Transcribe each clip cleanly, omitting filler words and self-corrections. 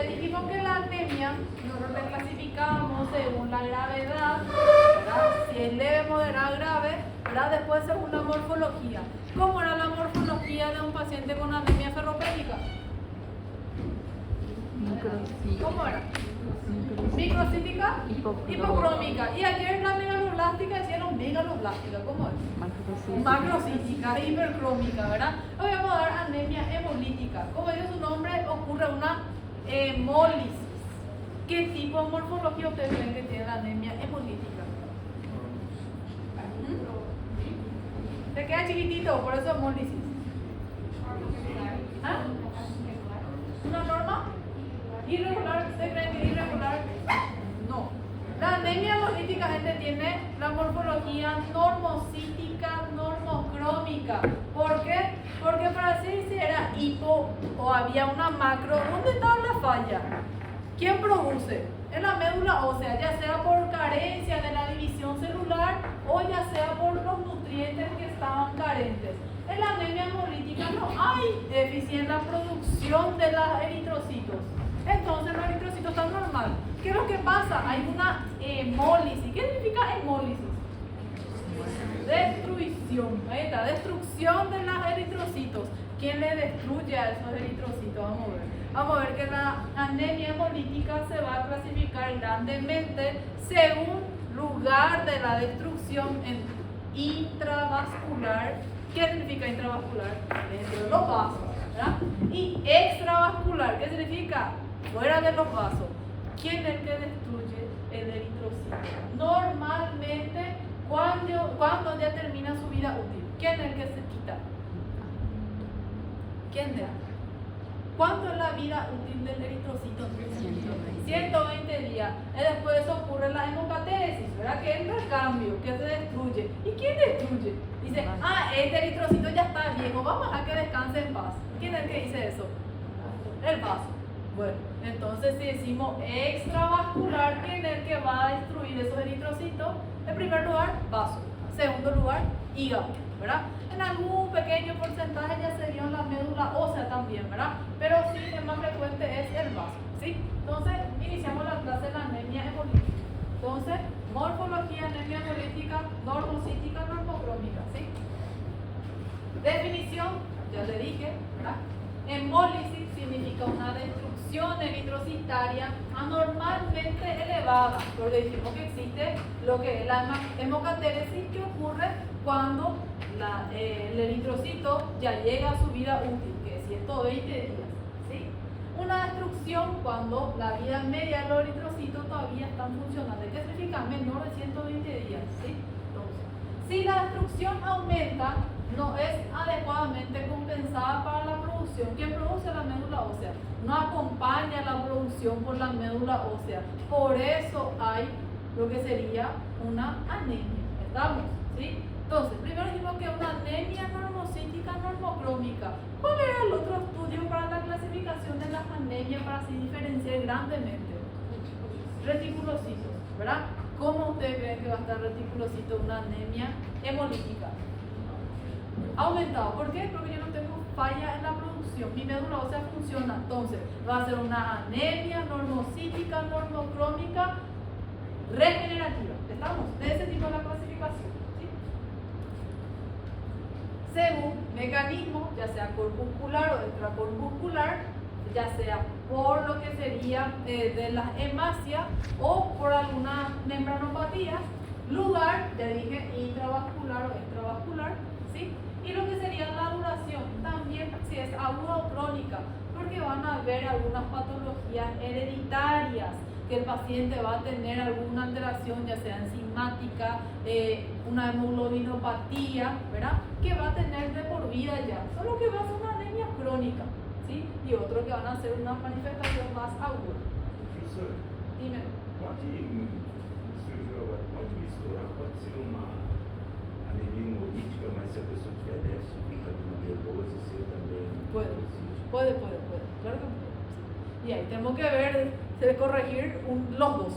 dijimos que la anemia nosotros la clasificamos según la gravedad, ¿verdad? Si es leve, moderada, grave, ¿verdad? Después según la morfología. ¿Cómo era la morfología de un paciente con anemia ferropénica? ¿Cómo era? Microcítica, hipocrómica. Y ayer la megaloblástica decían megaloblástica. ¿Cómo es? Macrocítica e hipercrómica, ¿verdad? Hoy vamos a dar anemia hemolítica. Como dice su nombre, ocurre una hemólisis. ¿Qué tipo de morfología ustedes creen que tiene la anemia hemolítica? Se queda chiquitito, por eso hemólisis. ¿Ah? ¿Una norma? ¿Irregular? ¿Usted cree que es irregular? No. La anemia hemolítica, gente, tiene la morfología normocítica, normocrómica. ¿Por qué? Porque para decir si era hipo o había una macro, ¿dónde estaba la falla? ¿Quién produce? En la médula ósea, ya sea por carencia de la división celular o ya sea por los nutrientes que estaban carentes. En la anemia hemolítica no hay déficit en la producción de los eritrocitos. Entonces los eritrocitos están normal. ¿Qué es lo que pasa? Hay una hemólisis. ¿Qué significa hemólisis? Destrucción. Ahí está, destrucción de los eritrocitos. ¿Quién le destruye a esos eritrocitos? Vamos a ver. Vamos a ver que la anemia hemolítica se va a clasificar grandemente según lugar de la destrucción en intravascular. ¿Qué significa intravascular? Dentro de los vasos, ¿verdad? Y extravascular, ¿qué significa? Fuera de los vasos. ¿Quién es el que destruye el eritrocito? Normalmente, cuando ya termina su vida útil. ¿Quién es el que se quita? ¿Quién es? ¿Cuánto es la vida útil del eritrocito? 120 días. Y después de eso ocurre la hemocateresis, ¿verdad? Que entra el cambio, que se destruye. ¿Y quién destruye? Dice, este eritrocito ya está viejo, vamos a que descanse en paz. ¿Quién es el que dice eso? El vaso. Bueno, entonces si decimos extravascular, ¿quién es el que va a destruir esos eritrocitos? En primer lugar, vaso. Segundo lugar, hígado, ¿verdad? En algún pequeño porcentaje ya se vio en la médula ósea también, ¿verdad? Pero sí, el más frecuente es el vaso, ¿sí? Entonces, iniciamos la clase de la anemia hemolítica. Entonces, morfología, anemia hemolítica, normocítica, normocrómica, ¿sí? Definición, ya le dije, ¿verdad? Hemólisis significa una destrucción eritrocitaria anormalmente elevada, porque dijimos que existe lo que es la hemocateresis, que ocurre cuando el eritrocito ya llega a su vida útil, que es 120 días, ¿sí? Una destrucción cuando la vida media de los eritrocitos todavía están funcionando. ¿Qué significa? Menor de 120 días, ¿sí? Entonces, si la destrucción aumenta, no es adecuadamente compensada para la producción. ¿Quién produce la médula ósea? No acompaña la producción por la médula ósea. Por eso hay lo que sería una anemia. ¿Estamos? ¿Sí? Entonces, primero dijimos que una anemia normocítica normocrómica. ¿Cuál era el otro estudio para la clasificación de las anemias para así diferenciar grandemente? Reticulocitos, ¿verdad? ¿Cómo ustedes creen que va a estar reticulocito una anemia hemolítica? Aumentado. ¿Por qué? Porque yo no tengo falla en la producción. Mi médula ósea funciona. Entonces, va a ser una anemia normocítica, normocrómica, regenerativa. ¿Estamos? De ese tipo de la clasificación. ¿Sí? Según mecanismo, ya sea corpuscular o extracorpuscular, ya sea por lo que sería de la hemácia o por alguna membranopatía, lugar, ya dije, intravascular o extravascular, ¿sí? Y lo que sería la duración, también si es aguda o crónica, porque van a haber algunas patologías hereditarias, que el paciente va a tener alguna alteración, ya sea enzimática, una hemoglobinopatía, ¿verdad? Que va a tener de por vida ya, solo que va a ser una anemia crónica, ¿sí? Y otro que van a ser una manifestación más aguda. Professor, Dime. pode misturar, pode ser uma anemia hemolítica, mas se a pessoa tiver déficit fica uma B12, ser também. Puede, claro que puede. Y ahí tenemos que ver, corregir los dos,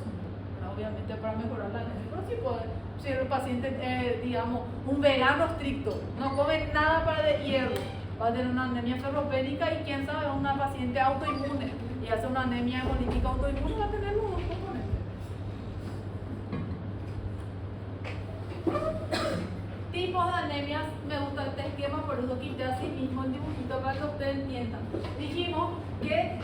¿verdad? Obviamente para mejorar la anemia, pero sí puede. Si el paciente, digamos, un vegano estricto, no come nada para de hierro, va a tener una anemia ferropénica y quién sabe, una paciente autoinmune y hace una una anemia hemolítica autoinmune va a tener los dos componentes. Tipos de anemias, me gusta este esquema, por eso quité así mismo el dibujito para que ustedes entiendan. Dijimos que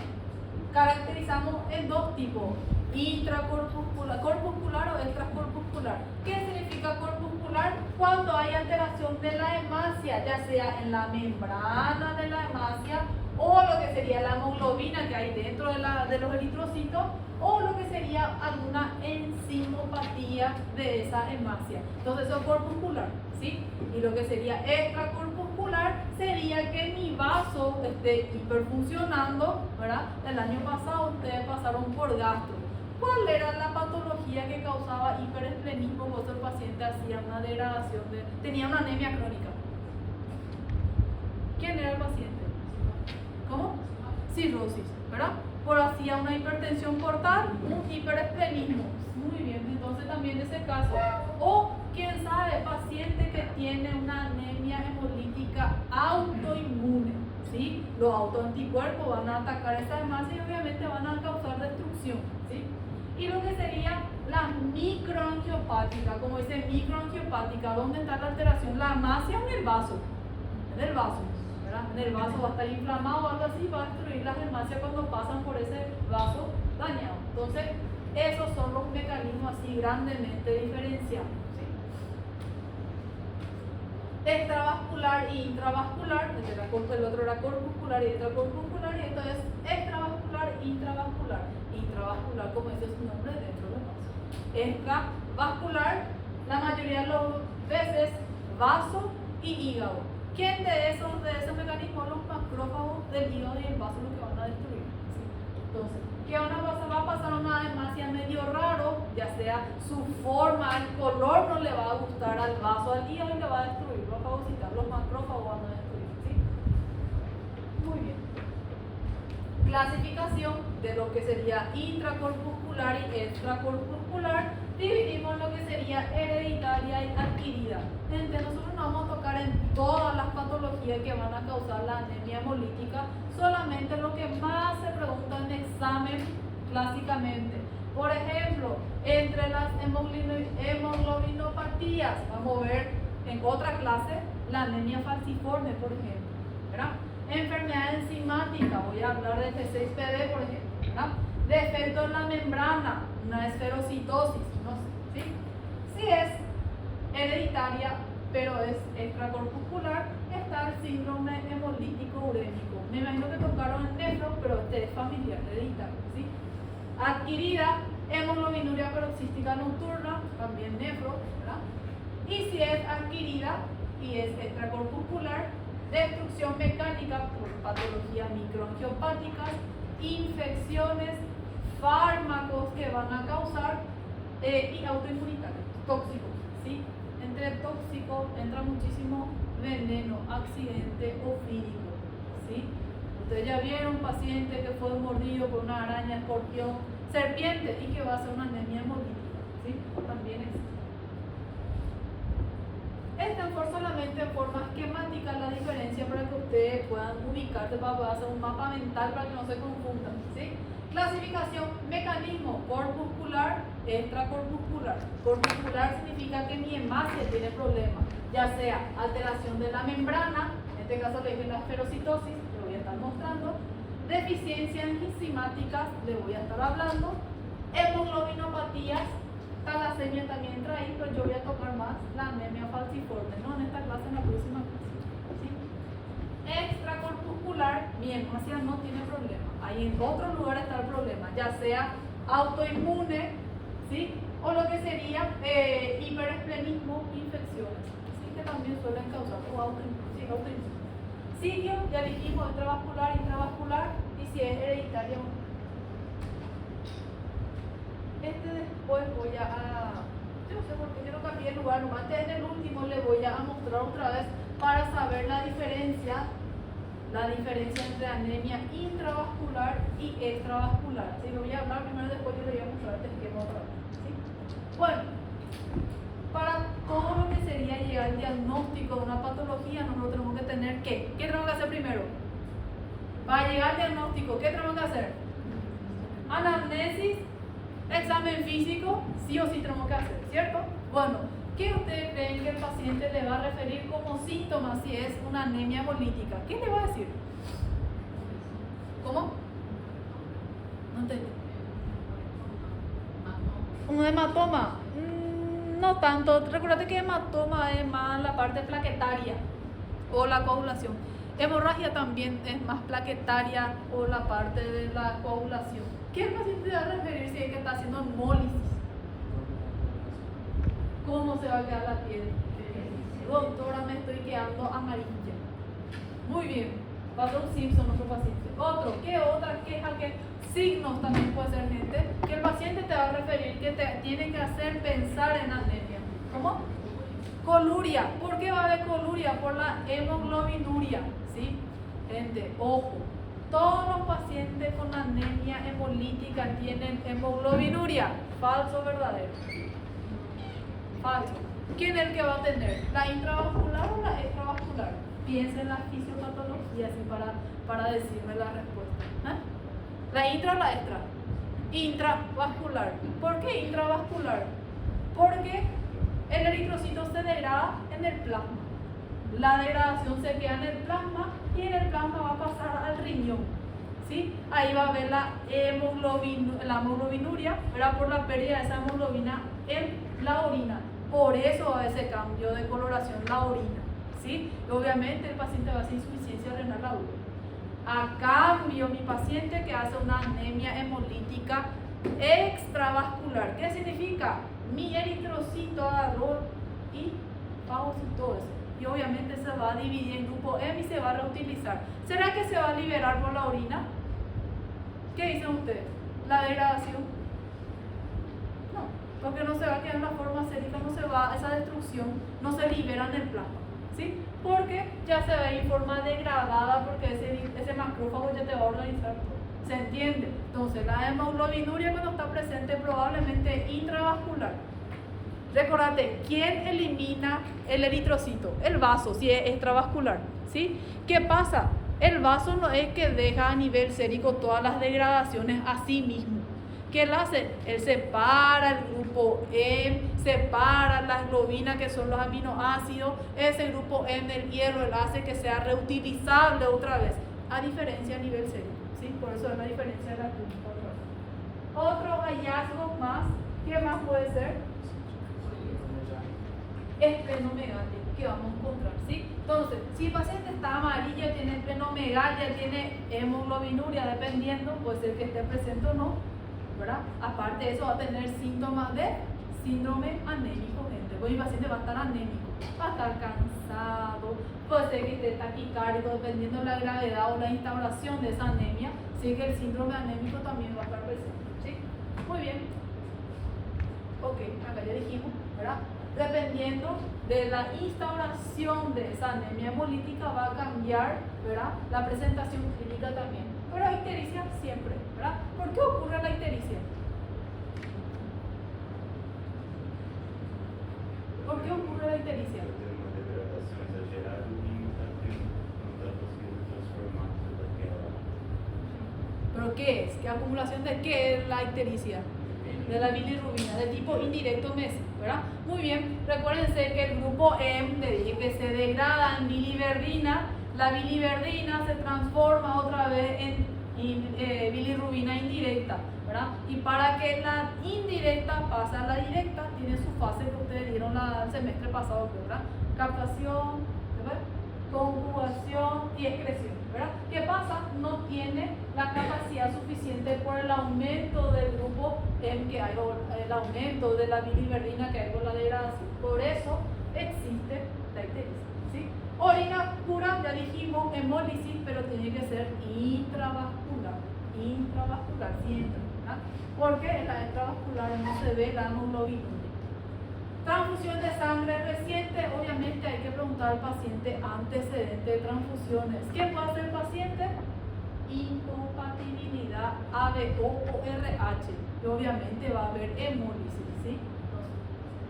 caracterizamos en dos tipos, intracorpuscular, corpuscular o extracorpuscular. ¿Qué significa corpuscular? Cuando hay alteración de la hemascia, ya sea en la membrana de la hemascia o lo que sería la hemoglobina que hay dentro de los eritrocitos, o lo que sería alguna enzimopatía de esa hemascia. Entonces eso es corpuscular, ¿sí? Y lo que sería extracorpuscular sería que mi vaso esté hiperfuncionando, ¿verdad? El año pasado ustedes pasaron por gastro. ¿Cuál era la patología que causaba hiperesplenismo? Cuando el paciente hacía una degradación, tenía una anemia crónica. ¿Quién era el paciente? ¿Cómo? Cirrosis, ¿verdad? Por hacía una hipertensión portal, un hiperesplenismo. Muy bien, entonces también ese caso. O, quién sabe, paciente que tiene una anemia hemolítica autoinmune, ¿sí? Los autoanticuerpos van a atacar esa hemascia y obviamente van a causar destrucción, ¿sí? Y lo que sería la microangiopática, como dice microangiopática, ¿dónde está la alteración? La hemascia en el vaso, en el vaso. En el vaso va a estar inflamado o algo así, va a destruir las hemascias cuando pasan por ese vaso dañado. Entonces, esos son los mecanismos así grandemente diferenciados, ¿sí? Extravascular e intravascular, el otro era corpuscular y extracorpuscular, y esto es extravascular e intravascular. Intravascular, como dice su nombre, dentro del vaso. Extravascular, la mayoría de las veces, vaso y hígado. ¿Quién de esos mecanismos? Los macrófagos del hígado y el vaso lo que van a destruir, ¿sí? Entonces, ¿qué va a pasar una hemascia medio raro? Ya sea su forma, el color no le va a gustar al vaso, al hígado, y le va a destruir, va a fagocitar, los macrófagos van a destruir, ¿sí? Muy bien. Clasificación de lo que sería intracorpuscular y extracorpuscular. Dividimos lo que sería hereditaria y adquirida. Entonces nosotros no vamos a tocar en todas las patologías que van a causar la anemia hemolítica, solamente lo que más se pregunta en examen clásicamente. Por ejemplo, entre las hemoglobinopatías, vamos a ver en otra clase la anemia falciforme, por ejemplo, ¿verdad? Enfermedad enzimática, voy a hablar de T6PD, por ejemplo, ¿verdad? Defecto en la membrana, una esferocitosis, ¿no? ¿Sí? Si es hereditaria, pero es extracorpuscular, está el síndrome hemolítico urémico. Me imagino que tocaron el nefro, pero este es familiar, hereditario, ¿sí? Adquirida, hemoglobinuria paroxística nocturna, también nefro, ¿verdad? Y si es adquirida y es extracorpuscular, destrucción mecánica por patologías microangiopáticas, infecciones, fármacos que van a causar y autoinmunitarios, tóxicos, ¿sí? Entre tóxicos entra muchísimo veneno, accidente ofídico, ¿sí? Ustedes ya vieron un paciente que fue mordido por una araña, escorpión, serpiente y que va a hacer una anemia hemolítica, ¿sí? También es. Esta es solamente en forma esquemática la diferencia para que ustedes puedan ubicarse, para poder hacer un mapa mental para que no se confundan, ¿sí? Clasificación, mecanismo, corpuscular, extracorpuscular. Corpuscular significa que mi hemascia tiene problemas, ya sea alteración de la membrana, en este caso le dije la esferocitosis, lo voy a estar mostrando, deficiencias enzimáticas, le voy a estar hablando, hemoglobinopatías, talasemia también entra ahí, pero yo voy a tocar más la anemia falciforme, no en esta clase, en la próxima clase, ¿sí? Extracorpuscular, mi hemascia no tiene problema. Ahí en otro lugar está el problema, ya sea autoinmune, ¿sí? O lo que sería hiperesplenismo, infecciones, ¿sí? Que también suelen causar o autoinmune, ¿sí? Autoinmune. Sitio, ya dijimos, extravascular, intravascular, y si es hereditario. Después voy yo no sé por qué yo no cambié el lugar, nomás en el último le voy a mostrar otra vez para saber la diferencia entre anemia intravascular y extravascular. ¿Sí? Lo voy a hablar primero, después yo le voy a mostrar este esquema otra vez. ¿Sí? Bueno, para todo lo que sería llegar al diagnóstico de una patología, nosotros tenemos que tener ¿qué? ¿Qué tenemos que hacer primero? Para llegar al diagnóstico, ¿qué tenemos que hacer? Anamnesis, examen físico, sí o sí tenemos que hacer, ¿cierto? Bueno, ¿qué ustedes creen que el paciente le va a referir como síntomas si es una anemia hemolítica? ¿Qué le va a decir? ¿Cómo? No entendí. ¿Un hematoma? No tanto. Recuerda que hematoma es más la parte plaquetaria o la coagulación. Hemorragia también es más plaquetaria o la parte de la coagulación. ¿Qué el paciente va a referir si es que está haciendo hemólisis? ¿Cómo se va a quedar la piel? Doctora, me estoy quedando amarilla. Muy bien. Pasó un Simpson, nuestro paciente. Otro, ¿qué otra queja? ¿Qué signos también puede ser, gente? Que el paciente te va a referir que te tiene que hacer pensar en anemia. ¿Cómo? Coluria. ¿Por qué va a haber coluria? Por la hemoglobinuria. ¿Sí? Gente, ojo. Todos los pacientes con anemia hemolítica tienen hemoglobinuria. ¿Falso o verdadero? Falso. ¿Quién es el que va a tener? ¿La intravascular o la extravascular? Piensa en la fisiopatología así para decirme la respuesta. ¿Eh? ¿La intra o la extra? Intravascular. ¿Por qué intravascular? Porque el eritrocito se degrada en el plasma. La degradación se queda en el plasma y en el plasma va a pasar al riñón. ¿Sí? Ahí va a haber la hemoglobinuria, ¿verdad? Por la pérdida de esa hemoglobina en la orina. Por eso va a haber ese cambio de coloración, la orina. ¿Sí? Y obviamente el paciente va a hacer insuficiencia renal aguda. A cambio, mi paciente que hace una anemia hemolítica extravascular, ¿qué significa? Mi eritrocito agarró y fagocitó eso. Y obviamente se va a dividir en grupo M y se va a reutilizar. ¿Será que se va a liberar por la orina? ¿Qué dicen ustedes? ¿La degradación? No, porque no se va a quedar en la forma sérica, no se va, esa destrucción no se libera en el plasma. ¿Sí? Porque ya se ve en forma degradada, porque ese macrófago ya te va a organizar. ¿Se entiende? Entonces la hemoglobinuria cuando está presente probablemente intravascular. Recordate, ¿quién elimina el eritrocito? El vaso, si es extravascular. ¿Sí? ¿Qué pasa? El vaso no es que deja a nivel sérico todas las degradaciones a sí mismo. ¿Qué él hace? Él separa el grupo M, separa las globinas que son los aminoácidos, ese grupo M del hierro, él hace que sea reutilizable otra vez, a diferencia a nivel sérico. ¿Sí? Por eso es la diferencia de la clínica. Otro hallazgo más, ¿qué más puede ser? Esplenomegalia, que vamos a encontrar, ¿sí? Entonces, si el paciente está amarillo, tiene esplenomegalia, tiene hemoglobinuria, dependiendo, puede ser que esté presente o no, ¿verdad? Aparte de eso, va a tener síntomas de síndrome anémico, gente. Pues mi paciente va a estar anémico, va a estar cansado, puede ser que esté taquicárdico, dependiendo de la gravedad o la instauración de esa anemia, sí que el síndrome anémico también va a estar presente, ¿sí? Muy bien. Ok, acá ya dijimos, ¿verdad? Dependiendo de la instauración de esa anemia hemolítica va a cambiar, ¿verdad? La presentación clínica también. Pero ictericia siempre, ¿verdad? ¿Por qué ocurre la ictericia? ¿Por qué ocurre la ictericia? Tem uma degradação exagerada e não está conseguindo transformar toda aquela. ¿Pero qué es? ¿Qué acumulación de qué es la ictericia? De la bilirrubina, de tipo indirecto meso, ¿verdad? Muy bien, recuérdense que el grupo M, le dije que se degrada en biliverdina, la biliverdina se transforma otra vez en bilirrubina indirecta, ¿verdad? Y para que la indirecta pase a la directa, tiene su fase que ustedes dieron el semestre pasado, ¿verdad? Captación, ¿verdad? Conjugación y excreción, ¿verdad? ¿Qué pasa? No tiene la capacidad suficiente por el aumento del grupo M que hay, el aumento de la biliverdina que hay con la degradación. Por eso existe la ictericia, ¿sí? Orina pura, ya dijimos, hemólisis, pero tiene que ser intravascular siempre, ¿verdad? Porque en la extravascular no se ve la hemoglobinuria. Transfusión de sangre reciente, obviamente hay que preguntar al paciente antecedente de transfusiones. ¿Qué puede hacer el paciente? Incompatibilidad ABO o RH. Y obviamente va a haber hemólisis, ¿sí? Entonces,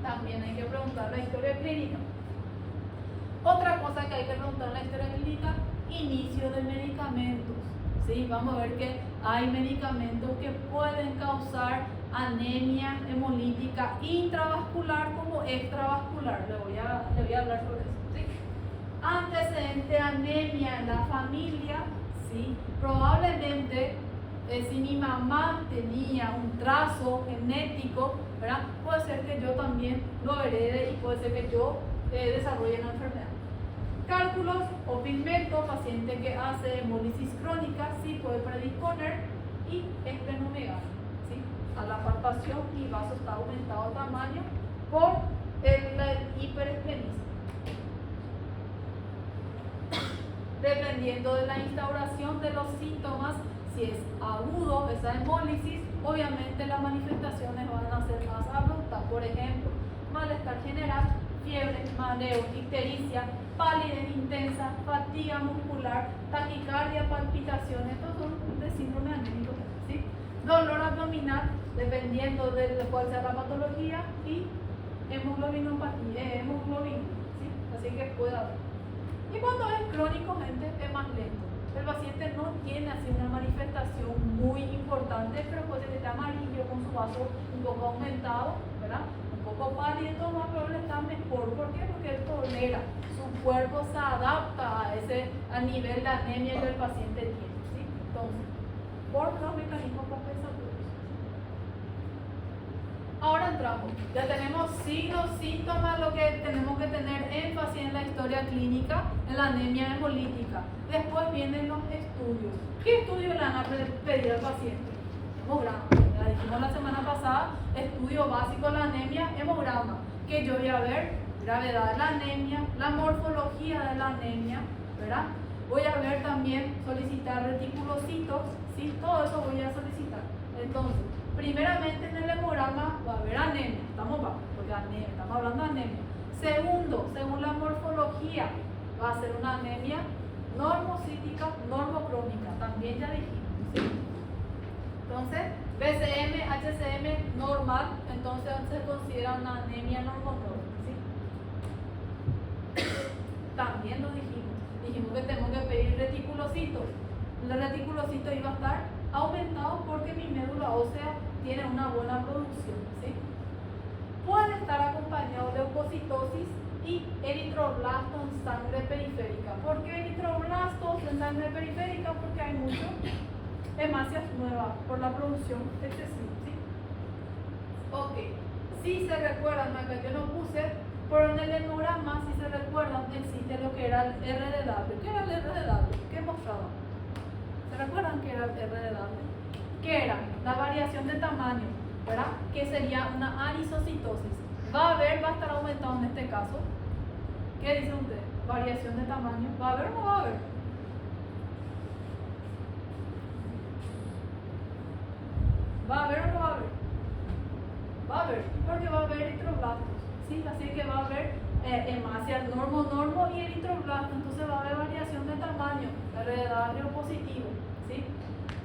también hay que preguntar la historia clínica. Otra cosa que hay que preguntar en la historia clínica, inicio de medicamentos, ¿sí? Vamos a ver que hay medicamentos que pueden causar anemia hemolítica intravascular como extravascular. Le voy a hablar sobre eso, ¿sí? Antecedente anemia en la familia, ¿sí? Probablemente si mi mamá tenía un trazo genético, ¿verdad? Puede ser que yo también lo herede y puede ser que yo desarrolle la enfermedad. Cálculos o pigmento, paciente que hace hemólisis crónica, sí puede predisponer, y esplenomegalia, ¿sí? A la palpación y vaso está aumentado de tamaño por el hiperesplenismo. Dependiendo de la instauración de los síntomas, si es agudo esa hemólisis, obviamente las manifestaciones van a ser más abruptas. Por ejemplo, malestar general, fiebre, mareo, ictericia, palidez intensa, fatiga muscular, taquicardia, palpitaciones. Estos son de síndrome anémico, ¿sí? Dolor abdominal, dependiendo de cuál sea la patología, y hemoglobinopatía, ¿sí? Así que puede haber. Y cuando es crónico, gente, es más lento. El paciente no tiene así una manifestación muy importante, pero puede ser que esté amarillo con su vaso un poco aumentado, ¿verdad? Un poco pálido, más probable está mejor. ¿Por qué? Porque él tolera, su cuerpo se adapta al nivel de anemia que el paciente tiene, ¿sí? Entonces, por los mecanismos compensatorios. Ahora entramos, ya tenemos signos, síntomas, lo que tenemos que tener énfasis en la historia clínica, en la anemia hemolítica. Después vienen los estudios. ¿Qué estudios le van a pedir al paciente? Hemograma. Ya dijimos la semana pasada, estudio básico de la anemia, hemograma. Que yo voy a ver gravedad de la anemia, la morfología de la anemia, ¿verdad? Voy a ver también, solicitar reticulocitos, ¿sí? Todo eso voy a solicitar. Entonces, primeramente en el hemograma va a haber anemia, estamos hablando de anemia. Segundo, según la morfología, va a ser una anemia normocítica, normocrónica, también ya dijimos, ¿sí? Entonces, BCM, HCM normal, entonces se considera una anemia normocrónica, ¿sí? También lo dijimos que tenemos que pedir reticulocitos. El reticulocito iba a estar aumentado porque mi médula ósea tiene una buena producción, ¿sí? Puede estar acompañado de leucocitosis y eritroblastos en sangre periférica. ¿Por qué eritroblastos en sangre periférica? Porque hay muchas hemácias nuevas por la producción excesiva, ¿sí? Ok, si se recuerdan, acá yo no puse, pero en el hemograma, si se recuerdan, existe lo que era el RDW. ¿Qué era el RDW? ¿Qué mostraba? ¿Se recuerdan que era el RDW? ¿Qué era? La variación de tamaño, ¿verdad? Que sería una anisocitosis. Va a estar aumentado en este caso. ¿Qué dice usted? Variación de tamaño. ¿Va a haber o no va a haber? ¿Va a haber o no va a haber? Va a haber, porque va a haber eritroblastos, ¿sí? Así que va a haber hemácias normo y eritroblastos, entonces va a haber variación de tamaño, RDW positivo, ¿sí?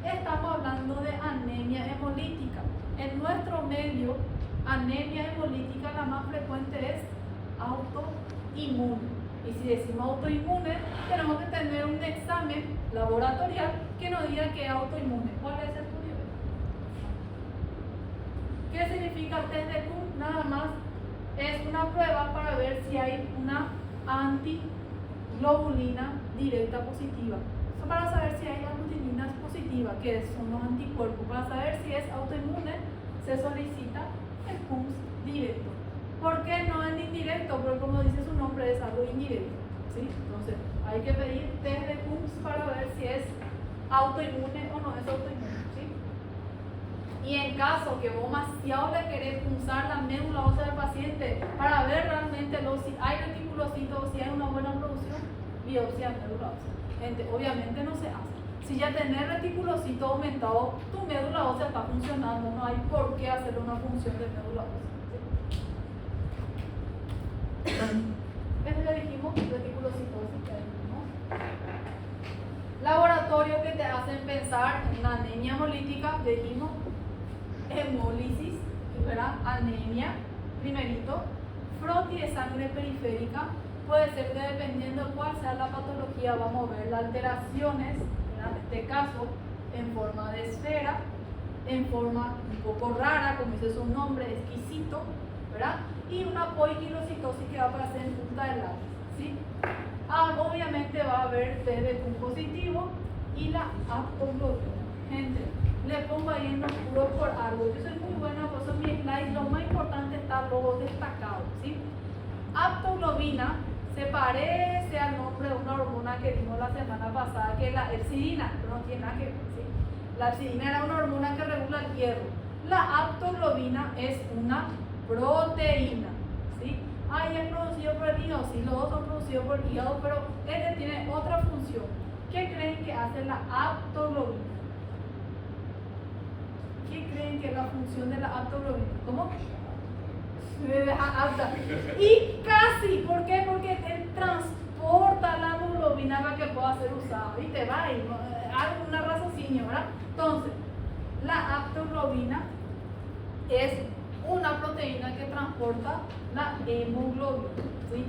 Estamos hablando de anemia hemolítica. En nuestro medio, anemia hemolítica la más frecuente es autoinmune. Y si decimos autoinmune, tenemos que tener un examen laboratorial que nos diga que es autoinmune. ¿Cuál es el estudio? ¿Qué significa el test de Kuhn? Nada más es una prueba para ver si hay una antiglobulina directa positiva. Para saber si hay aglutininas positivas, que son los anticuerpos. Para saber si es autoinmune, se solicita el CUMS directo. ¿Por qué no el indirecto? Porque como dice su nombre, es algo indirecto, ¿sí? Entonces, hay que pedir test de CUMS para ver si es autoinmune o no es autoinmune, ¿sí? Y en caso que vos demasiado le querés punzar la médula ósea del paciente para ver realmente si hay reticulocitos o si hay una buena producción, biopsia de médula ósea. Gente, obviamente no se hace. Si ya tenés reticulocito aumentado, tu médula ósea está funcionando, no hay por qué hacer una función de médula ósea. Esto ya dijimos, reticulocitosis, ya dijimos. Laboratorio que te hacen pensar en una anemia hemolítica, dijimos, hemólisis, ¿verdad? Anemia, primerito, frotis de sangre periférica. Puede ser que dependiendo de cuál sea la patología, vamos a ver las alteraciones, ¿verdad? En este caso, en forma de esfera, en forma un poco rara, como dice su nombre, exquisito, ¿verdad? Y una poiquilocitosis que va a aparecer en punta del lápiz, ¿sí? Obviamente va a haber T de Q positivo y la aptoglobina. Gente, le pongo ahí en oscuro por algo. Yo soy muy buena, por eso en mi slide lo más importante está luego destacado, ¿sí? Aptoglobina se parece al nombre de una hormona que vimos la semana pasada, que es la epsidina, pero no tiene nada que ver, ¿sí? La epsidina era una hormona que regula el hierro. La aptoglobina es una proteína, ¿sí? Ahí es producido por el hígado, sí, los dos son producidos por el hígado, pero este tiene otra función. ¿Qué creen que hace la aptoglobina? ¿Qué creen que es la función de la aptoglobina? ¿Cómo? Y casi, ¿por qué? Porque él transporta la hemoglobina para que pueda ser usada, ¿viste? Va ahí, alguna raciocinio, ¿verdad? Entonces, la aptoglobina es una proteína que transporta la hemoglobina, ¿sí?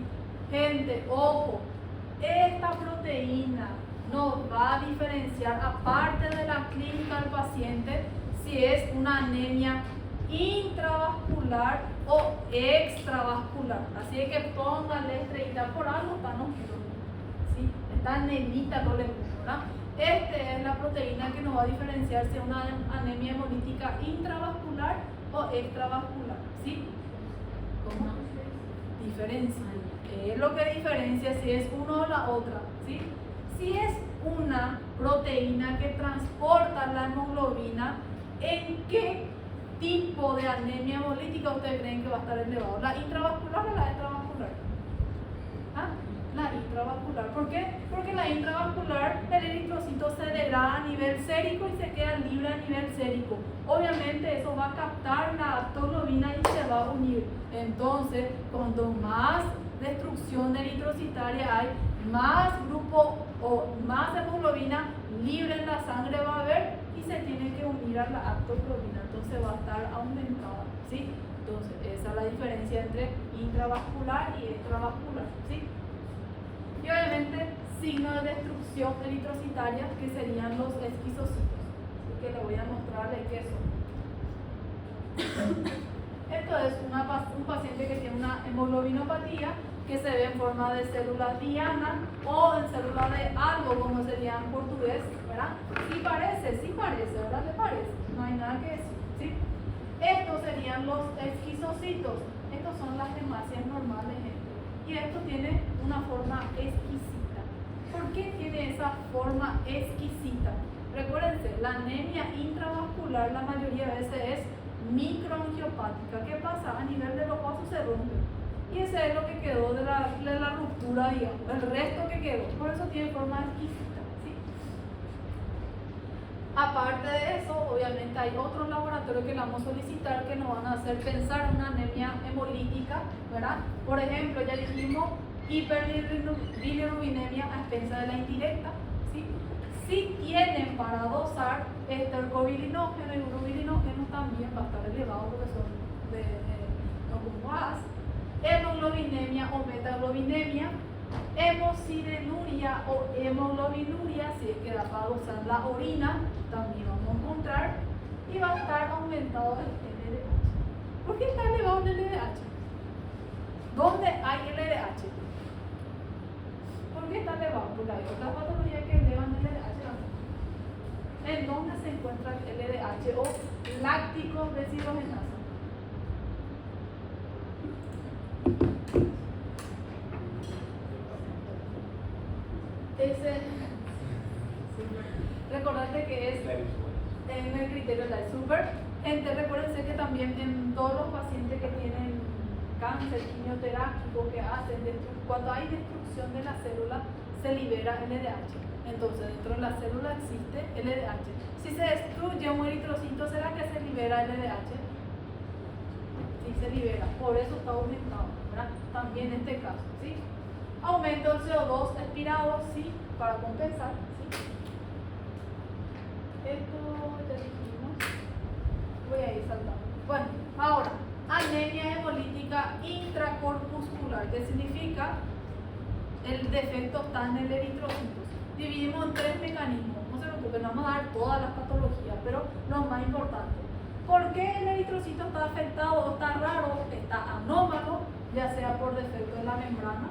Gente, ojo, esta proteína nos va a diferenciar, aparte de la clínica del paciente, si es una anemia intravascular o extravascular. Así que pónganle estrellita, por algo están oscuros, ¿sí? Está negrita no le puso, ¿verdad? Esta es la proteína que nos va a diferenciar si es una anemia hemolítica intravascular o extravascular, ¿sí? ¿Cómo? Diferencia. ¿Qué es lo que diferencia si es una o la otra? ¿Sí? Si es una proteína que transporta la hemoglobina, ¿en qué tipo de anemia hemolítica ustedes creen que va a estar elevado? ¿La intravascular o la extravascular? ¿Ah? La intravascular. ¿Por qué? Porque la intravascular, el eritrocito se degrada a nivel sérico y se queda libre a nivel sérico. Obviamente eso va a captar la aptoglobina y se va a unir. Entonces, cuanto más destrucción eritrocitaria hay, más grupo o más hemoglobina libre en la sangre va a haber y se tiene que unir a la aptoglobina. Entonces va a estar aumentada, ¿sí? Entonces, esa es la diferencia entre intravascular y extravascular, ¿sí? Y obviamente signos de destrucción eritrocitaria que serían los esquizocitos, que les voy a mostrar de qué son. Esto es un paciente que tiene una hemoglobinopatía que se ve en forma de células diana o en células de algo, como sería en portugués, ¿verdad? Sí parece, ¿verdad? ¿Le parece? No hay nada que decir, ¿sí? Estos serían los esquizocitos. Estos son las hemácias normales, gente. Y esto tiene una forma exquisita. ¿Por qué tiene esa forma exquisita? Recuérdense, la anemia intravascular la mayoría de veces es microangiopática. ¿Qué pasa? A nivel de los vasos se rompe. Y ese es lo que quedó de la ruptura, digamos, el resto que quedó. Por eso tiene forma exquisita, ¿sí? Aparte de eso, obviamente hay otros laboratorios que le vamos a solicitar que nos van a hacer pensar en una anemia hemolítica, ¿verdad? Por ejemplo, ya dijimos hiperbilirubinemia a expensas de la indirecta, ¿sí? Si tienen para dosar estercobilinógeno y urobilinógeno también va a estar elevado porque son no conjugadas. Hemoglobinemia o metaglobinemia, hemosidenuria o hemoglobinuria, si es que da para dosar la orina, también vamos a encontrar, y va a estar aumentado el LDH. ¿Por qué está elevado el LDH? ¿Dónde hay LDH? ¿Por qué está elevado? Porque hay otras patologías que elevan el LDH también. ¿En dónde se encuentra el LDH o láctico deshidrogenasa? Recordarte que es en el criterio de la super. Gente, recuérdense que también en todos los pacientes que tienen cáncer quimioterápico que hacen, cuando hay destrucción de la célula, se libera LDH. Entonces, dentro de la célula existe LDH. Si se destruye un eritrocito, ¿será que se libera LDH? Sí, se libera. Por eso está aumentado, ¿verdad? También en este caso, ¿sí? Aumento el CO2 expirado, sí, para compensar, ¿sí? Esto ya dijimos. Voy a ir saltando. Bueno, ahora, anemia hemolítica intracorpuscular, que significa el defecto está en el eritrocito. Dividimos en tres mecanismos. No se porque no vamos a dar todas las patologías, pero lo más importante. ¿Por qué el eritrocito está afectado o está raro, está anómalo, ya sea por defecto de la membrana,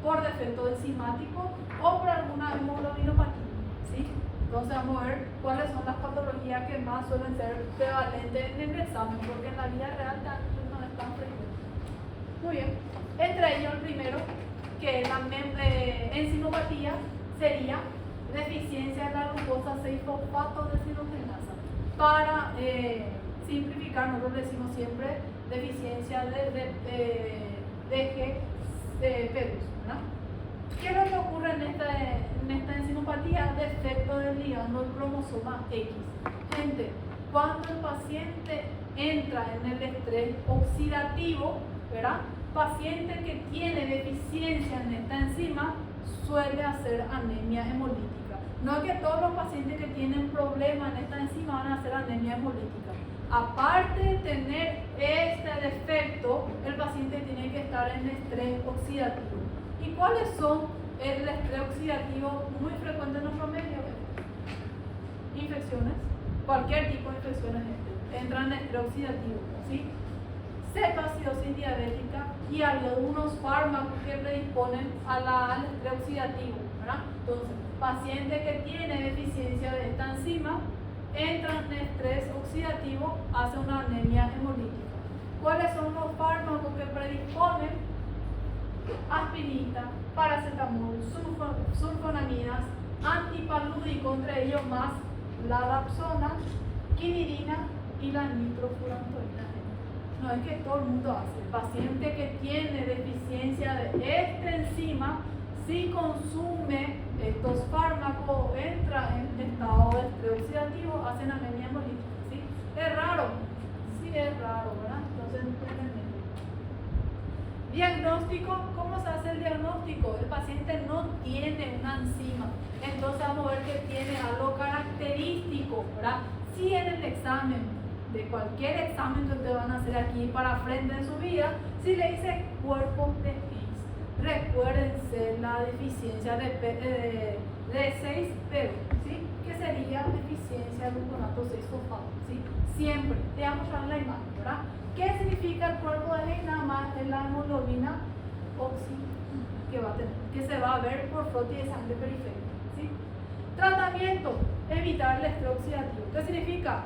por defecto enzimático o por alguna hemoglobinopatía? ¿Sí? Entonces vamos a ver cuáles son las patologías que más suelen ser prevalentes en el examen, porque en la vida real no es tan frecuente. Muy bien. Entre ellos el primero, que es la enzimopatía, sería deficiencia de la glucosa 6-fosfato deshidrogenasa. Para simplificar, nosotros decimos siempre deficiencia de DGP2, ¿verdad? ¿Qué es lo que ocurre en esta enzimopatía? Defecto del ligando del cromosoma X. Gente, cuando el paciente entra en el estrés oxidativo, ¿verdad? Paciente que tiene deficiencia en esta enzima suele hacer anemia hemolítica. No es que todos los pacientes que tienen problemas en esta enzima van a hacer anemia hemolítica. Aparte de tener este defecto, el paciente tiene que estar en estrés oxidativo. ¿Y cuáles son el estrés oxidativo muy frecuente en nuestro medio? Infecciones, cualquier tipo de infecciones entran en estrés oxidativo, ¿sí? Cetoacidosis diabética y algunos fármacos que predisponen al estrés oxidativo, ¿verdad? Entonces, paciente que tiene deficiencia de esta enzima entra en estrés oxidativo, hace una anemia hemolítica. ¿Cuáles son los fármacos que predisponen? Aspirina, paracetamol, sulfonamidas, antipalúdico, entre ellos más la dapsona, quinidina y la nitrofurantoína. No es que todo el mundo hace. El paciente que tiene deficiencia de esta enzima, si consume estos fármacos, entra en estado de estrés oxidativo, hacen anemia hemolítica. ¿Sí? ¿Es raro? Sí, es raro, ¿verdad? Entonces, diagnóstico, ¿cómo se hace el diagnóstico? El paciente no tiene una enzima, entonces vamos a ver que tiene algo característico, ¿verdad? Si en el examen, de cualquier examen que ustedes van a hacer aquí para frente en su vida, si le dice cuerpo de Higgs, recuérdense la deficiencia de 6-PB, ¿sí? Que sería deficiencia de gluconato 6-fosfato, ¿sí? Siempre, te vamos a mostrar la imagen, ¿verdad? ¿Qué significa el cuerpo de Higgs? Nada más es la hemoglobina que va a tener, que se va a ver por frotis de sangre periférica, ¿sí? Tratamiento, evitar el estrés oxidativo. ¿Qué significa?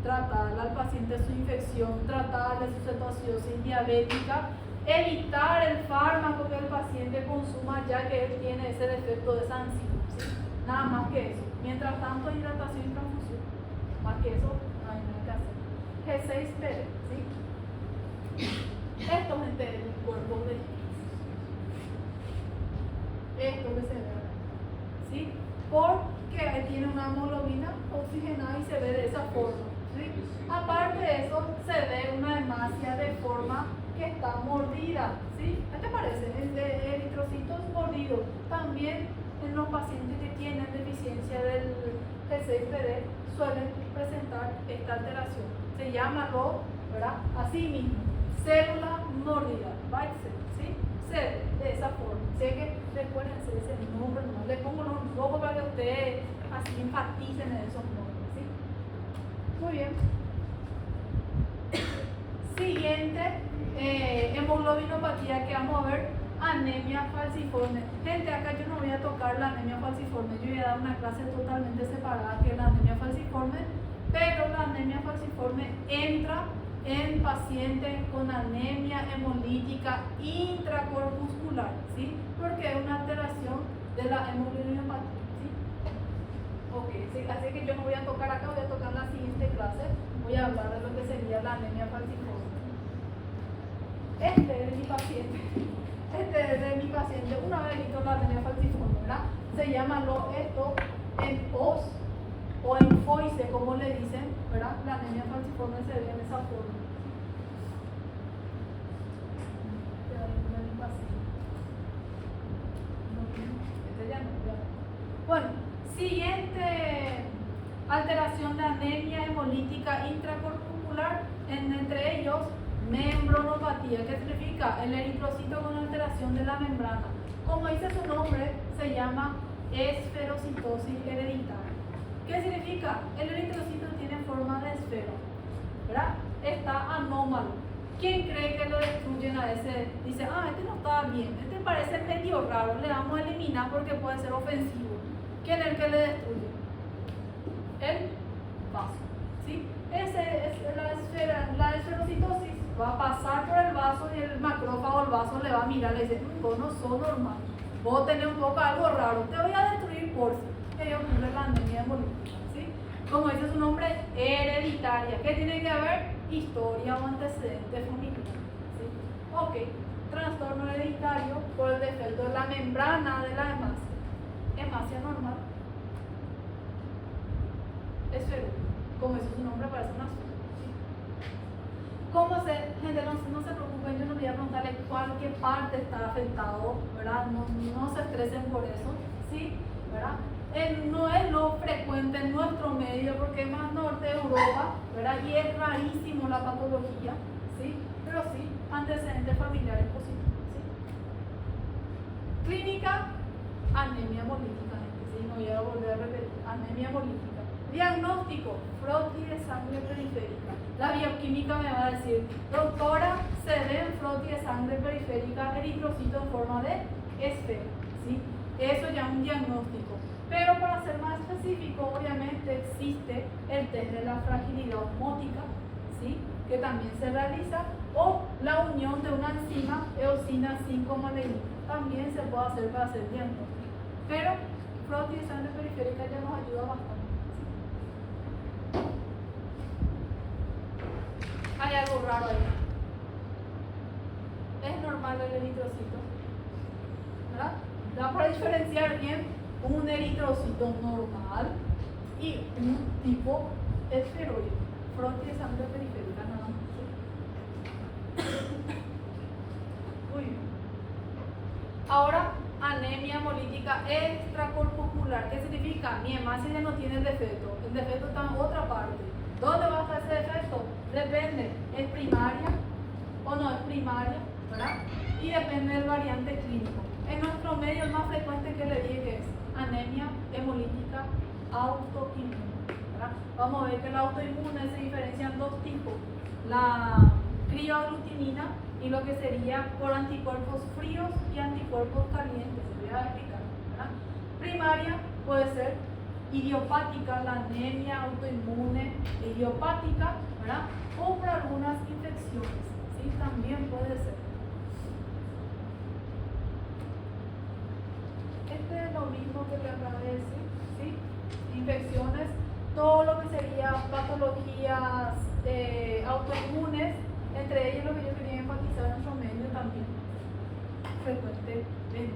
Tratarle al paciente su infección, tratarle su cetoacidosis diabética, evitar el fármaco que el paciente consuma ya que él tiene ese defecto de esa enzima, ¿sí? Nada más que eso. Mientras tanto, hidratación y transfusión. Más que eso, no hay nada que hacer. G6PD, ¿sí? Esto, gente, es el cuerpo de esto que se ve, ¿sí? Porque tiene una hemoglobina oxigenada y se ve de esa forma, ¿sí? Aparte de eso, se ve una hematía de forma que está mordida, ¿sí? ¿Qué te parece? El de eritrocitos mordidos. También en los pacientes que tienen deficiencia del G6PD suelen presentar esta alteración. Se llama ¿verdad? Así mismo, célula mordida, Weizel, ¿sí? Se ve de esa forma. Sé que recuérdense ese nombre, no le pongo los rojos para que ustedes así enfaticen en esos nombres, ¿sí? Muy bien. Siguiente hemoglobinopatía que vamos a ver, anemia falciforme. Gente, acá yo no voy a tocar la anemia falciforme, yo voy a dar una clase totalmente separada que es la anemia falciforme, pero la anemia falciforme entra en pacientes con anemia hemolítica intracorpuscular, ¿sí? Porque es una alteración de la hemoglobinopatía, ¿sí? Ok, ¿sí? Así que yo no voy a tocar acá, voy a tocar en la siguiente clase, voy a hablar de lo que sería la anemia falciforme. Este es mi paciente, una vez visto la anemia falciforme, ¿verdad? Se llama esto en os o en foice, como le dicen, ¿verdad? La anemia falciforme se ve en esa forma. Bueno, siguiente alteración de anemia hemolítica intracorpuscular, entre ellos membranopatía, que significa el eritrocito con alteración de la membrana. Como dice su nombre, se llama esferocitosis hereditaria, ¿Qué significa? El eritrocito tiene forma de esfera, ¿verdad? Está anómalo. ¿Quién cree que lo destruyen a ese? Dice, este no está bien, este parece medio raro, le vamos a eliminar porque puede ser ofensivo. ¿Quién es el que le destruye? El vaso, ¿sí? Ese es la esfera, la esferocitosis va a pasar por el vaso y el macrófago, el vaso le va a mirar y le dice, vos no sos normal, vos tenés un poco algo raro, te voy a destruir por si. Que ocurre la anemia hemolítica, ¿sí? Como dice su nombre, hereditaria. ¿Qué tiene que haber? Historia o antecedente familiar, ¿sí? Ok, trastorno hereditario por el defecto de la membrana de la hemastia. Hemastia normal. Esferoide. Como dice su nombre, parece una esfera, ¿sí? ¿Cómo se? Gente, no se preocupen, yo no voy a preguntarle cualquier parte está afectado, ¿verdad? No se estresen por eso, ¿sí? ¿Verdad? No es lo frecuente en nuestro medio porque es más norte de Europa, ¿verdad? Y es rarísimo la patología, ¿sí? Pero sí, antecedentes familiares posibles, ¿sí? Clínica, anemia hemolítica, gente, ¿sí? No voy a volver a repetir, anemia hemolítica. Diagnóstico, frotis de sangre periférica. La bioquímica me va a decir, doctora, se ve en frotis de sangre periférica eritrocito en forma de esfera, ¿sí? Eso ya es un diagnóstico. Pero para ser más específico, obviamente existe el test de la fragilidad osmótica, ¿sí? Que también se realiza, o la unión de una enzima eosina 5-maleína. También se puede hacer para hacer diagnóstico. Pero frotis de sangre periférica ya nos ayuda bastante, ¿sí? Hay algo raro ahí. Es normal el eritrocito, ¿verdad? Da para diferenciar bien un eritrocito normal y un tipo esferoide, frotis de sangre periférica nada más. Muy bien. Ahora, anemia hemolítica extracorpuscular. ¿Qué significa? Mi hemácia ya no tiene el defecto está en otra parte. ¿Dónde va a estar ese defecto? Depende, ¿es primaria o no es primaria? ¿Verdad? Y depende del variante clínico. En nuestro medio el más frecuente que le dije que es anemia hemolítica autoinmune, ¿verdad? Vamos a ver que la autoinmune se diferencia en dos tipos, la crioaglutinina y lo que sería por anticuerpos fríos y anticuerpos calientes, se voy a explicar, ¿verdad? Primaria puede ser idiopática, la anemia autoinmune idiopática, ¿verdad? O por algunas infecciones, ¿sí? También puede ser. Es lo mismo que le acabo de decir, ¿sí? Infecciones, todo lo que sería patologías autoinmunes, entre ellos lo que yo quería enfatizar en nuestro medio también, frecuentemente,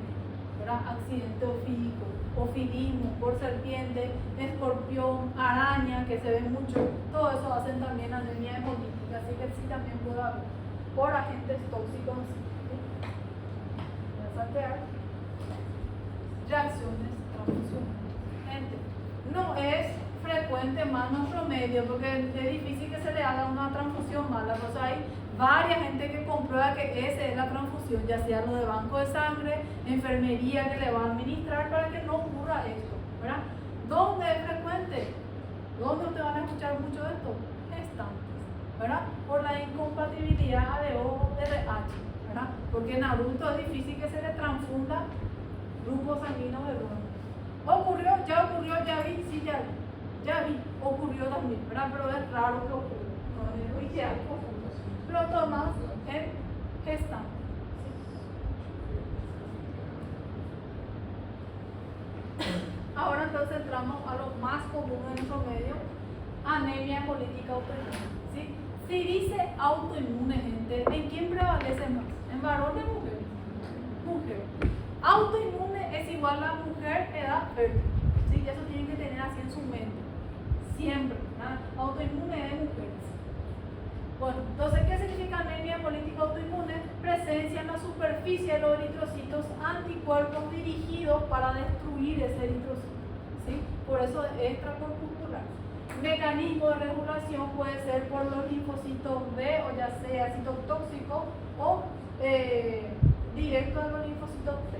¿verdad? Accidente ofídico, ofilismo por serpiente, escorpión, araña, que se ve mucho, todo eso hacen también anemia hemolítica, así que sí también puede haber por agentes tóxicos, ¿sí? Voy a saltear. Reacciones transfusionales. Gente, no es frecuente más nuestro medio porque es difícil que se le haga una transfusión mala, pues hay varias gente que comprueba que esa es la transfusión, ya sea lo de banco de sangre, enfermería que le va a administrar para que no ocurra esto, ¿verdad? ¿Dónde es frecuente? ¿Dónde ustedes van a escuchar mucho de esto? Gestantes, ¿verdad? Por la incompatibilidad ADO-RH, ¿verdad? Porque en adultos es difícil que se le transfunda grupo sanguíneo de bronce. ¿Ocurrió? ¿Ya ocurrió? ¿Ya vi? Sí, ya vi. Ocurrió también, ¿verdad? Pero es raro que ocurra. Pero tomas en gestante. Ahora entonces entramos a lo más común en nuestro medio, anemia hemolítica autoinmune, ¿sí? Si dice autoinmune, gente, ¿en quién prevalece más? ¿En varón o en mujer? Mujer. Autoinmune es igual a mujer, edad, fértil, ¿sí? Eso tienen que tener así en su mente, siempre, ¿verdad? Autoinmune es mujeres. Bueno, entonces, ¿qué significa anemia hemolítica autoinmune? Presencia en la superficie de los eritrocitos anticuerpos dirigidos para destruir ese eritrocito, ¿sí? Por eso es extracorpuscular. Mecanismo de regulación puede ser por los linfocitos B, o ya sea citotóxico o directo a los linfocitos T,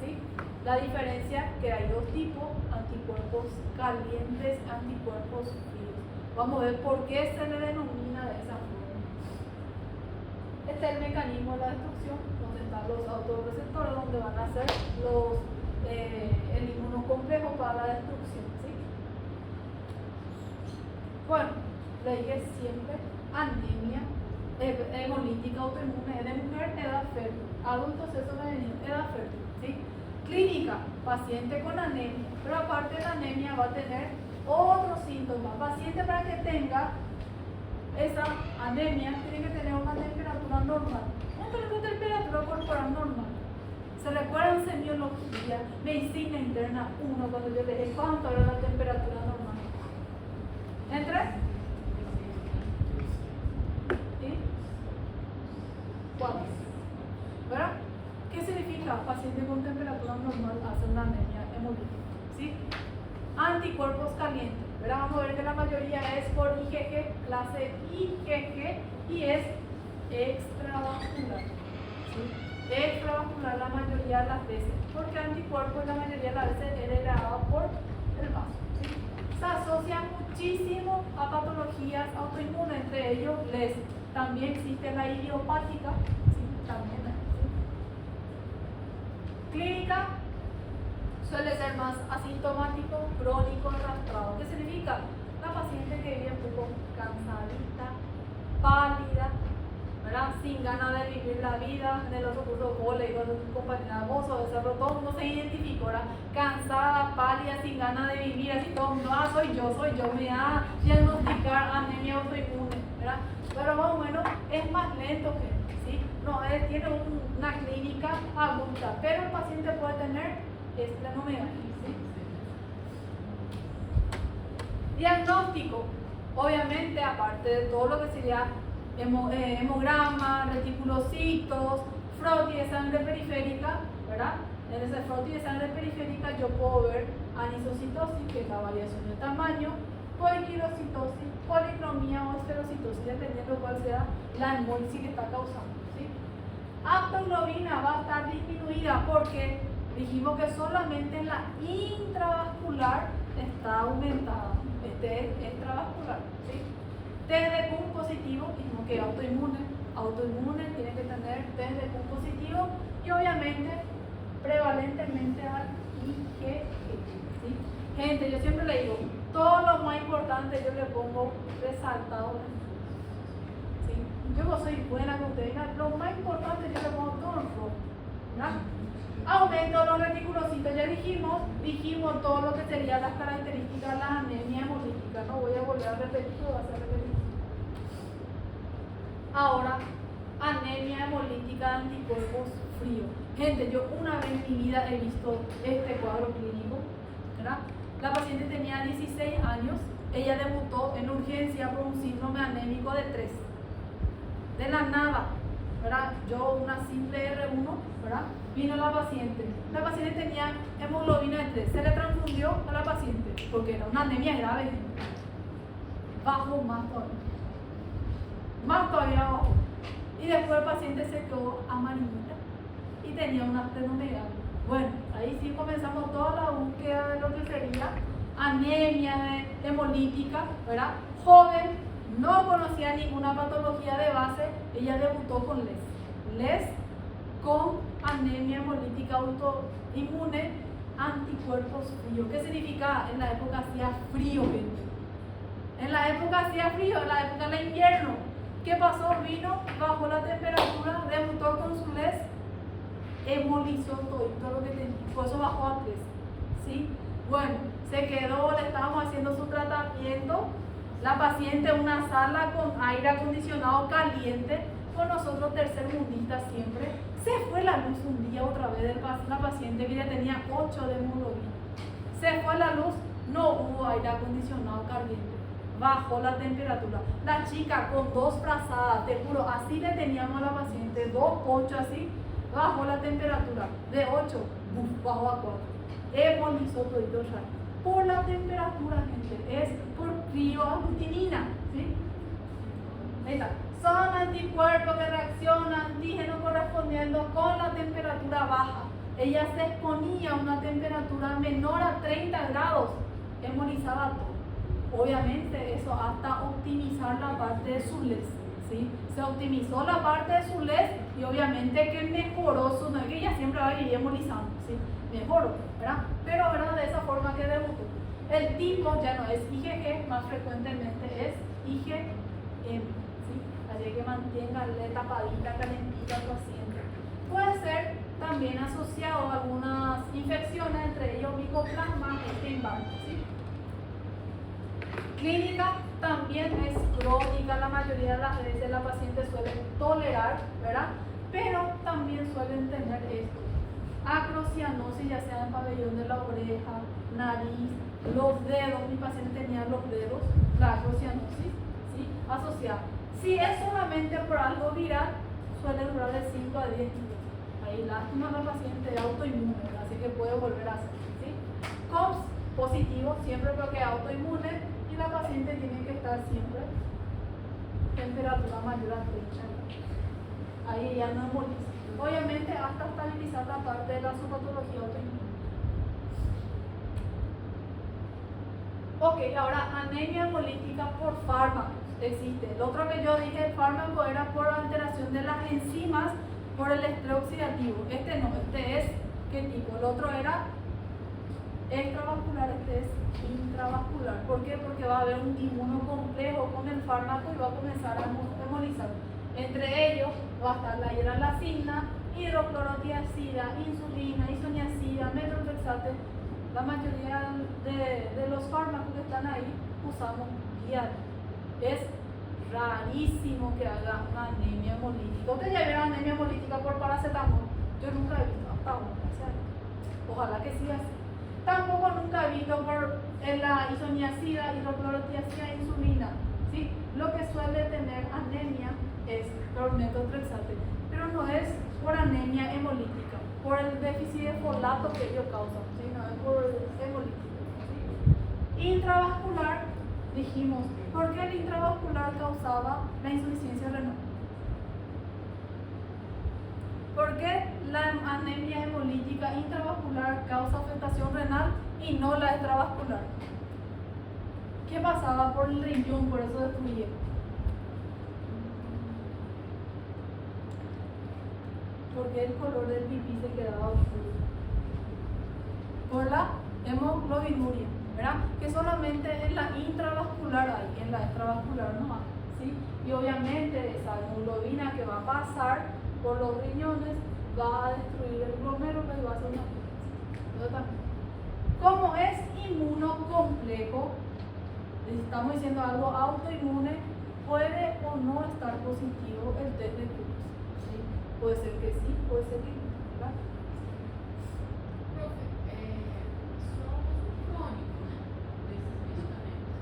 ¿sí? La diferencia que hay dos tipos, anticuerpos calientes, anticuerpos fríos. Vamos a ver por qué se le denomina de esa forma. Este es el mecanismo de la destrucción, donde están los autorreceptores, donde van a ser el inmunocomplejo para la destrucción. ¿Sí? Bueno, le dije siempre anemia hemolítica autoinmune de mujer, edad fértil, adulto, sexo femenino, edad fértil. ¿Sí? Clínica, paciente con anemia, pero aparte de la anemia va a tener otros síntomas. Paciente para que tenga esa anemia tiene que tener una temperatura normal. Una temperatura corporal normal. ¿Se recuerdan semiología, medicina interna 1, cuando yo les dije cuánto era la temperatura normal? ¿Entre? ¿Sí? ¿Cuántos? ¿Verdad? ¿Qué significa? Paciente con temperatura normal hace una anemia hemolítica. ¿Sí? Anticuerpos calientes. ¿Verdad? Vamos a ver que la mayoría es por IgG, clase IgG, y es extravascular. ¿Sí? Extravascular la mayoría de las veces, porque anticuerpos la mayoría de las veces es heredado por el vaso. ¿Sí? Se asocia muchísimo a patologías autoinmunes, entre ellos les. También existe la idiopática. ¿Sí? También. ¿Sí? Clínica suele ser más asintomático, crónico, arrastrado. ¿Qué significa? La paciente que vive un poco cansadita, pálida, ¿verdad? Sin ganas de vivir la vida. En el otro curso le digo a tu compañera Mozo de Cerro, todo el mundo se identificó, ¿verdad? Cansada, pálida, sin ganas de vivir, así todo el mundo, soy yo, me va a diagnosticar anemia autoinmune, ¿verdad? Pero más o menos es más lento que, ¿sí? No, tiene una clínica aguda, pero el paciente puede tener esplenomegalia, ¿sí? Diagnóstico, obviamente, aparte de todo lo que sería hemograma, reticulocitos, frotis de sangre periférica, ¿verdad? En ese frotis de sangre periférica yo puedo ver anisocitosis, que es la variación de tamaño, poliquilocitosis, policromía o esferocitosis, dependiendo cuál sea la hemólisis que está causando, ¿sí? Aptoglobina va a estar disminuida porque dijimos que solamente en la intravascular está aumentada. Este es extravascular, ¿sí? Test de CUM positivo, dijimos que autoinmune tiene que tener test de CUM positivo y obviamente prevalentemente al IgG, ¿sí? Gente, yo siempre le digo, todo lo más importante yo le pongo resaltado, ¿sí? Yo soy buena con ustedes, lo más importante yo le pongo todo en rojo, ¿verdad? Aumento de los reticulocitos, ya dijimos todo lo que serían las características de las anemias hemolíticas. No voy a volver a repetir, lo voy a hacer repetir. Ahora, anemia hemolítica de anticuerpos fríos. Gente, yo una vez en mi vida he visto este cuadro clínico, ¿verdad? La paciente tenía 16 años, ella debutó en urgencia por un síndrome anémico de 3. De la nada, ¿verdad? Yo una simple R1, ¿verdad? Vino la paciente tenía hemoglobina de 3, se le transfundió a la paciente porque era una anemia grave, gente. Bajó más todavía bajó, y después el paciente se quedó amarillita y tenía una esplenomegalia. Bueno, ahí sí comenzamos toda la búsqueda de lo que sería anemia hemolítica, ¿verdad? Joven, no conocía ninguna patología de base, ella debutó con LES con anemia hemolítica autoinmune, anticuerpos fríos. ¿Qué significa? En la época hacía frío, gente. En la época hacía frío, en la época de invierno. ¿Qué pasó? Vino, bajó la temperatura, debutó con su LES, hemolizó todo lo que tenía, por eso bajó a 3, ¿sí? Bueno, se quedó, le estábamos haciendo su tratamiento, la paciente en una sala con aire acondicionado caliente, con nosotros tercermundistas siempre. Se fue la luz un día otra vez la paciente que ya tenía 8 de hemoglobina. Se fue la luz, no hubo aire acondicionado caliente, bajó la temperatura. La chica con 2 frazadas, te juro, así le teníamos a la paciente, 2 ponchos así, bajó la temperatura de 8, bajó a 4. Hemonizó todito ya. Por la temperatura, gente, es por crioaglutinina, ¿sí? Ahí está. Son anticuerpos que reaccionan antígenos correspondiendo con la temperatura baja. ella se exponía a una temperatura menor a 30 grados, embolizaba todo. Obviamente eso hasta optimizar la parte de su les, ¿sí? Se optimizó la parte de su les y obviamente que mejoró su, no es que ella siempre va a vivir embolizando, ¿sí? Mejoró, ¿verdad? Pero ¿verdad? De esa forma que debutó. El tipo ya no es IgG, más frecuentemente es IgM, ¿sí? Así que manténgale tapadita, calentita al paciente. Puede ser también asociado a algunas infecciones, entre ellos Mycoplasma Epstein-Barr, ¿sí? Clínica también es crónica, la mayoría de las veces la paciente suele tolerar, ¿verdad? Pero también suelen tener esto: acrocianosis, ya sea en pabellón de la oreja, nariz, los dedos. Mi paciente tenía los dedos, la acrocianosis, ¿sí? Asociada. Si es solamente por algo viral, suele durar de 5 a 10 días. Ahí lástima la paciente autoinmune, así que puede volver a hacer, ¿sí? COMS positivo, siempre porque es autoinmune, y la paciente tiene que estar siempre temperatura mayor a 30 grados. Ahí ya no emboliza. Obviamente hasta estabilizar la parte de la patología autoinmune. Ok, ahora anemia hemolítica por fármacos. Existe. El otro que yo dije, el fármaco era por alteración de las enzimas por el estrés oxidativo. Este no, este es, ¿qué tipo? El otro era extravascular, este es intravascular. ¿Por qué? Porque va a haber un inmunocomplejo con el fármaco y va a comenzar a hemolizar. Entre ellos va a estar la hidralazina, hidroclorotiazida, insulina, isoniazida, methotrexate. La mayoría de los fármacos que están ahí usamos diario. Es rarísimo que haga una anemia hemolítica. ¿Ustedes ya vieron anemia hemolítica por paracetamol? Yo nunca he visto hasta ahora, gracias a Dios. Ojalá que siga así. Tampoco nunca he visto por la isoniazida, hidroclorotiazida, insulina, ¿sí? Lo que suele tener anemia es por methotrexate, pero no es por anemia hemolítica, por el déficit de folato que ellos causan, ¿sí? No es por hemolítica, ¿sí? Intravascular, dijimos, ¿por qué el intravascular causaba la insuficiencia renal? ¿Por qué la anemia hemolítica intravascular causa afectación renal y no la extravascular? ¿Qué pasaba por el riñón? Por eso destruía. Porque el color del pipí se quedaba oscuro. Por la hemoglobinuria, ¿verdad? Que solamente en la intravascular hay, en la extravascular no hay, ¿sí? Y obviamente esa hemoglobina que va a pasar por los riñones va a destruir el glomérulo y va a hacer una fiesta. Como es inmunocomplejo, estamos diciendo algo autoinmune, puede o no estar positivo el test de Curis, ¿sí? Puede ser que sí, puede ser que no, ¿verdad? Profe, somos um crônico, né? Desses medicamentos.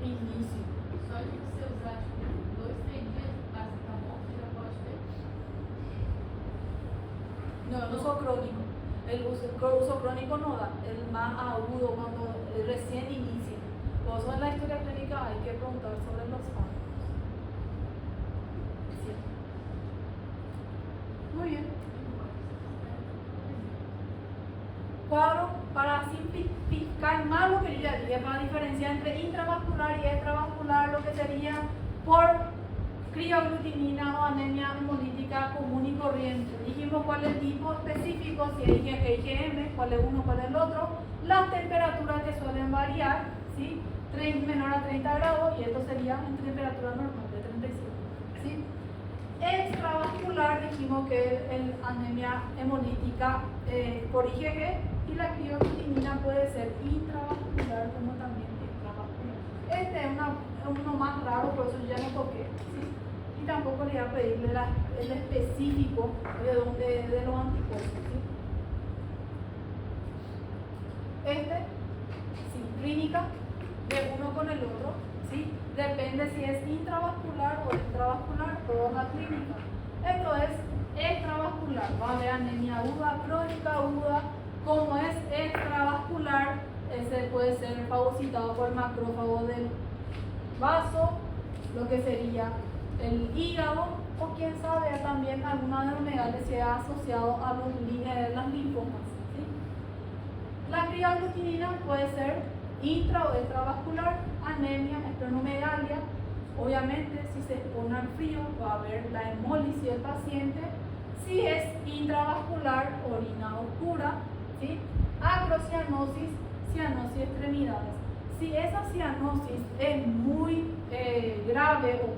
Início. Só de você usar, tipo, 2, 3 dias de paracetamol, você já pode ter? No, el uso crónico. El uso crónico no da, el más agudo cuando recién inicia. Por eso en la historia clínica hay que preguntar sobre los fármacos. Sí. Muy bien. Cuadro, para simplificar más lo que yo ya dije, para diferenciar entre intravascular y extravascular, lo que sería por crioglutinina o anemia hemolítica común y corriente. Dijimos cuál es el tipo específico, si es IgM, cuál es uno, cuál es el otro, las temperaturas que suelen variar, ¿sí? Menor a 30 grados, y esto sería en temperatura normal de 35, ¿sí? Extravascular, dijimos que es el anemia hemolítica por IgG, y la crioglutinina puede ser intravascular como también extravascular. Este es uno más raro, por eso ya no toqué, ¿sí? Y tampoco le voy a pedirle el específico de los anticuerpos, ¿sí? Este, sí, clínica de uno con el otro, ¿sí? Depende si es intravascular o extravascular, toda la clínica. Esto es extravascular, va a haber anemia aguda, crónica aguda. Como es extravascular, ese puede ser fagocitado por el macrófago del vaso, lo que sería el hígado, o quién sabe también alguna anormalidad se ha asociado a las linfomas. ¿Sí? La crea-aglutinina puede ser intra o extravascular, anemia, esplenomegalia. Obviamente, si se expone al frío, va a haber la hemólisis del paciente. Si es intravascular, orina oscura, ¿sí? Acrocianosis, cianosis extremidades. Si esa cianosis es muy grave o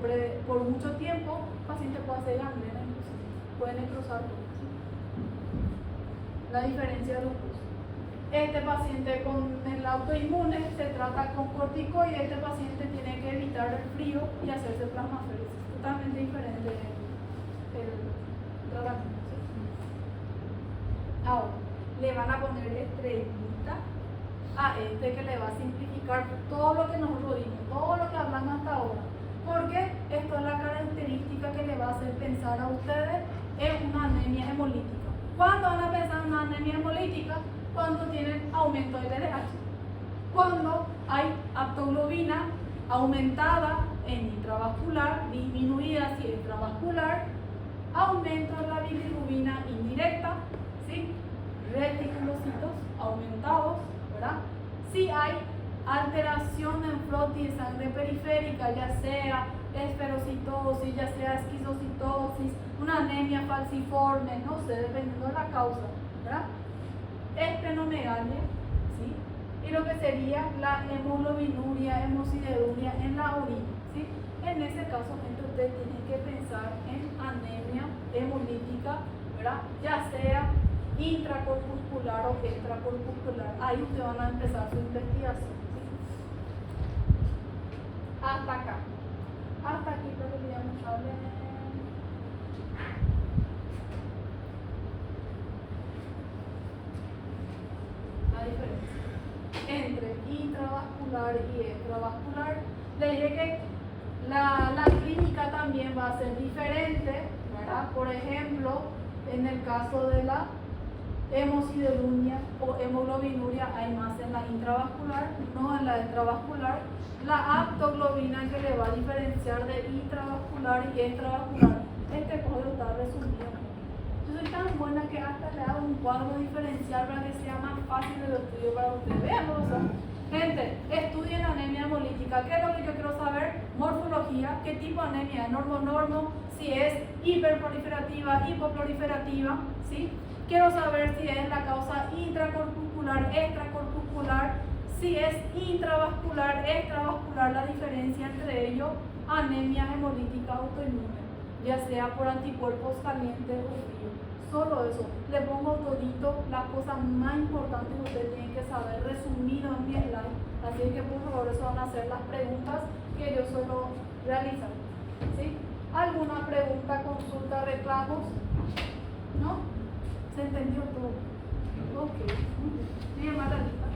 por mucho tiempo, el paciente puede hacer gangrena, inclusive puede necrosar todo. ¿Sí? La diferencia de los dos. Este paciente con el autoinmune se trata con corticoides, este paciente tiene que evitar el frío y hacerse plasmaféresis. Totalmente diferente el tratamiento. ¿Sí? Ahora, le van a poner estrellita a este que le va a simplificar todo lo que nosotros dimos, todo lo que hablamos hasta ahora. Porque esto es la característica que le va a hacer pensar a ustedes en una anemia hemolítica. ¿Cuándo van a pensar en una anemia hemolítica? Cuando tienen aumento del LDH. Cuando hay aptoglobina aumentada en intravascular, disminuida si extravascular, aumento de la bilirrubina indirecta, ¿sí? Reticulocitos aumentados, ¿verdad? Si hay alteración en flotis de sangre periférica, ya sea esferocitosis, ya sea esquizocitosis, una anemia falciforme, no sé, dependiendo de la causa, ¿verdad? Esplenomegalia, ¿sí? Y lo que sería la hemoglobinuria, hemosideruria en la orina, ¿sí? En ese caso, gente, usted tiene que pensar en anemia hemolítica, ¿verdad? Ya sea intracorpuscular o extracorpuscular. Ahí ustedes van a empezar su investigación, ¿sí? Hasta acá. Hasta aquí creo que ya mucho hablé. La diferencia entre intravascular y extravascular. Le dije que la clínica también va a ser diferente, ¿verdad? Por ejemplo, en el caso de la hemosideruria o hemoglobinuria hay más en la intravascular, no en la extravascular. La aptoglobina que le va a diferenciar de intravascular y extravascular. Este cuadro está resumido. Yo soy tan buena que hasta le hago un cuadro diferencial para que sea más fácil el estudio para ustedes. Vean, gente, estudien anemia hemolítica. ¿Qué es lo que yo quiero saber? Morfología, qué tipo de anemia es, normo, si es hiperproliferativa, hipoproliferativa, ¿sí? Quiero saber si es la causa intracorpuscular, extracorpuscular, si es intravascular, extravascular, la diferencia entre ellos, anemia hemolítica autoinmune, ya sea por anticuerpos calientes o fríos. Solo eso, le pongo todito las cosas más importantes que ustedes tienen que saber, resumido en mi slide. Así que por favor, eso van a ser las preguntas que yo suelo realizar. ¿Sí? ¿Alguna pregunta, consulta, reclamos? ¿No? ¿Se entendió todo? Ok, muy bien. Voy a llamar a la lista.